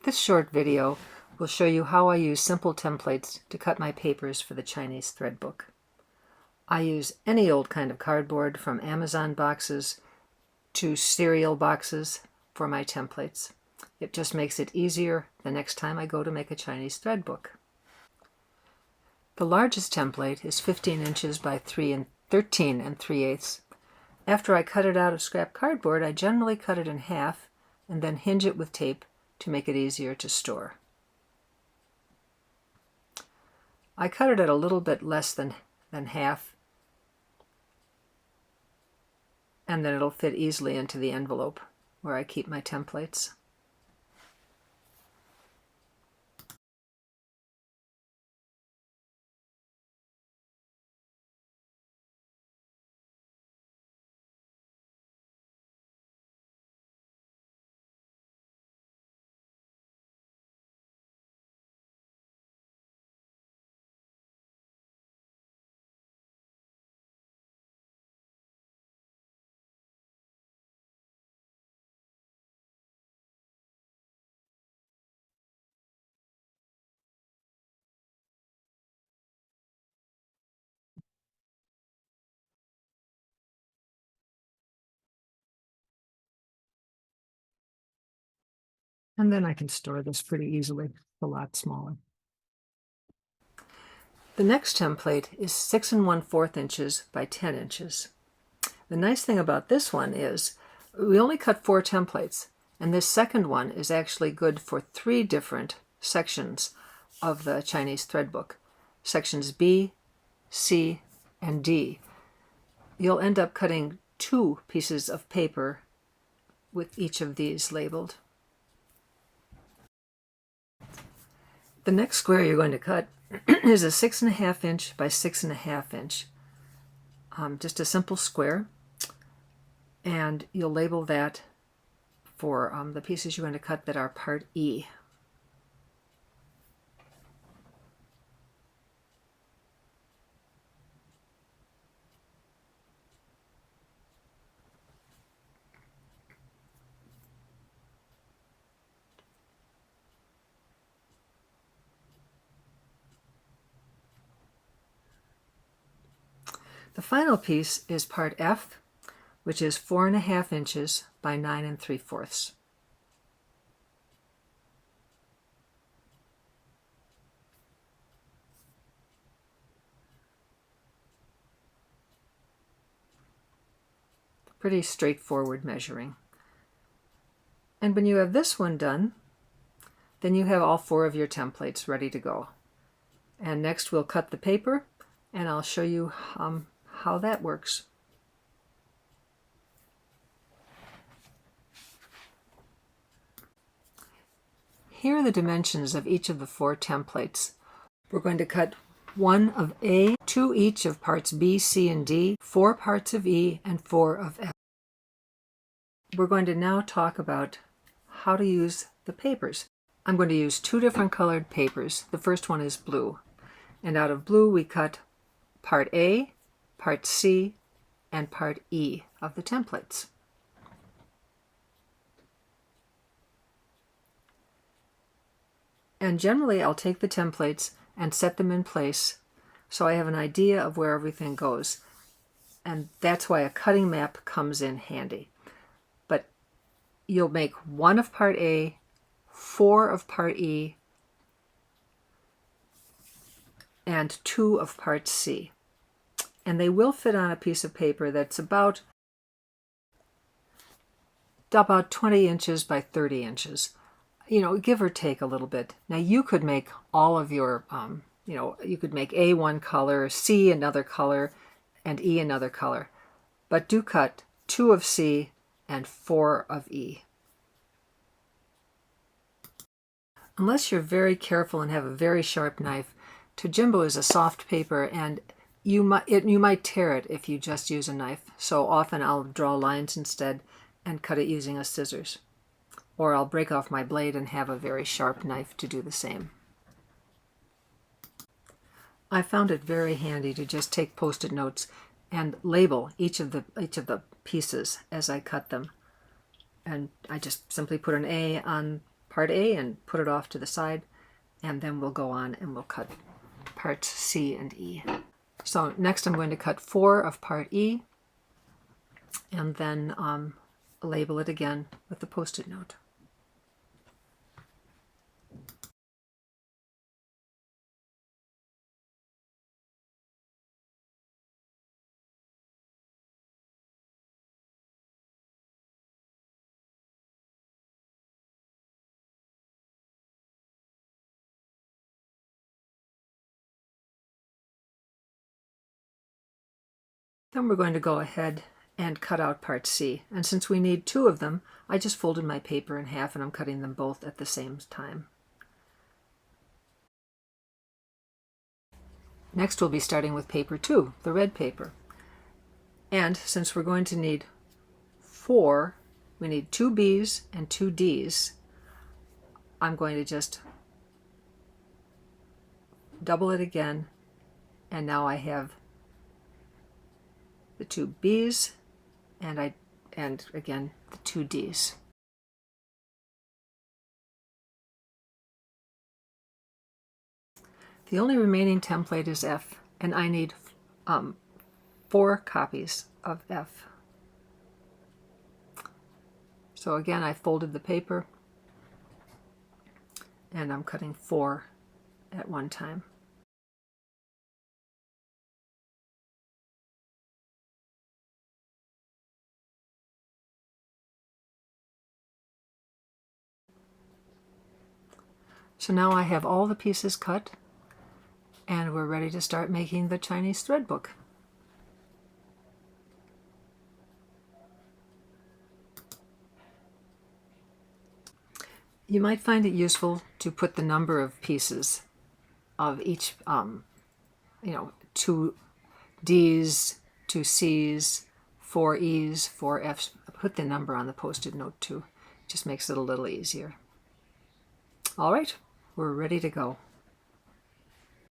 This short video will show you how I use simple templates to cut my papers for the Chinese thread book. I use any old kind of cardboard, from Amazon boxes to cereal boxes, for my templates. It just makes it easier the next time I go to make a Chinese thread book. The largest template is 15 inches by 13 3/8. After I cut it out of scrap cardboard, I generally cut it in half and then hinge it with tape to make it easier to store. I cut it at a little bit less than half, and then it'll fit easily into the envelope where I keep my templates. And then I can store this pretty easily, a lot smaller. The next template is 6 1/4 inches by 10 inches. The nice thing about this one is we only cut 4 templates, and this second one is actually good for 3 different sections of the Chinese thread book. Sections B, C, and D. You'll end up cutting 2 pieces of paper with each of these labeled. The next square you're going to cut is a 6 1/2 inch by 6 1/2 inch. Just a simple square, and you'll label that for the pieces you're going to cut that are part E. The final piece is part F, which is 4 1/2 inches by 9 3/4. Pretty straightforward measuring. And when you have this one done, then you have all 4 of your templates ready to go. And next we'll cut the paper, and I'll show you how that works. Here are the dimensions of each of the 4 templates. We're going to cut 1 of A, 2 each of parts B, C, and D, 4 parts of E, and 4 of F. We're going to now talk about how to use the papers. I'm going to use 2 different colored papers. The first one is blue. And out of blue we cut part A, part C, and part E of the templates. And generally I'll take the templates and set them in place so I have an idea of where everything goes. And that's why a cutting map comes in handy. But you'll make 1 of part A, 4 of part E, and 2 of part C. And they will fit on a piece of paper that's about 20 inches by 30 inches. Give or take a little bit. Now you could make all of your, you could make A one color, C another color, and E another color. But do cut 2 of C and 4 of E. Unless you're very careful and have a very sharp knife, Tojimbo is a soft paper, and you might tear it if you just use a knife. So often I'll draw lines instead and cut it using a scissors. Or I'll break off my blade and have a very sharp knife to do the same. I found it very handy to just take Post-it notes and label each of the pieces as I cut them. And I just simply put an A on part A and put it off to the side, and then we'll go on and we'll cut parts C and E. So next I'm going to cut 4 of part E, and then label it again with the Post-it note. Then we're going to go ahead and cut out part C. And since we need 2 of them, I just folded my paper in half and I'm cutting them both at the same time. Next we'll be starting with paper 2, the red paper. And since we're going to need 4, we need 2 B's and 2 D's, I'm going to just double it again, and now I have the 2 B's and again the 2 D's. The only remaining template is F, and I need 4 copies of F. So again, I folded the paper and I'm cutting 4 at one time. So now I have all the pieces cut, and we're ready to start making the Chinese thread book. You might find it useful to put the number of pieces of each, 2 D's, 2 C's, 4 E's, 4 F's. Put the number on the Post-it note too. Just makes it a little easier. All right, we're ready to go.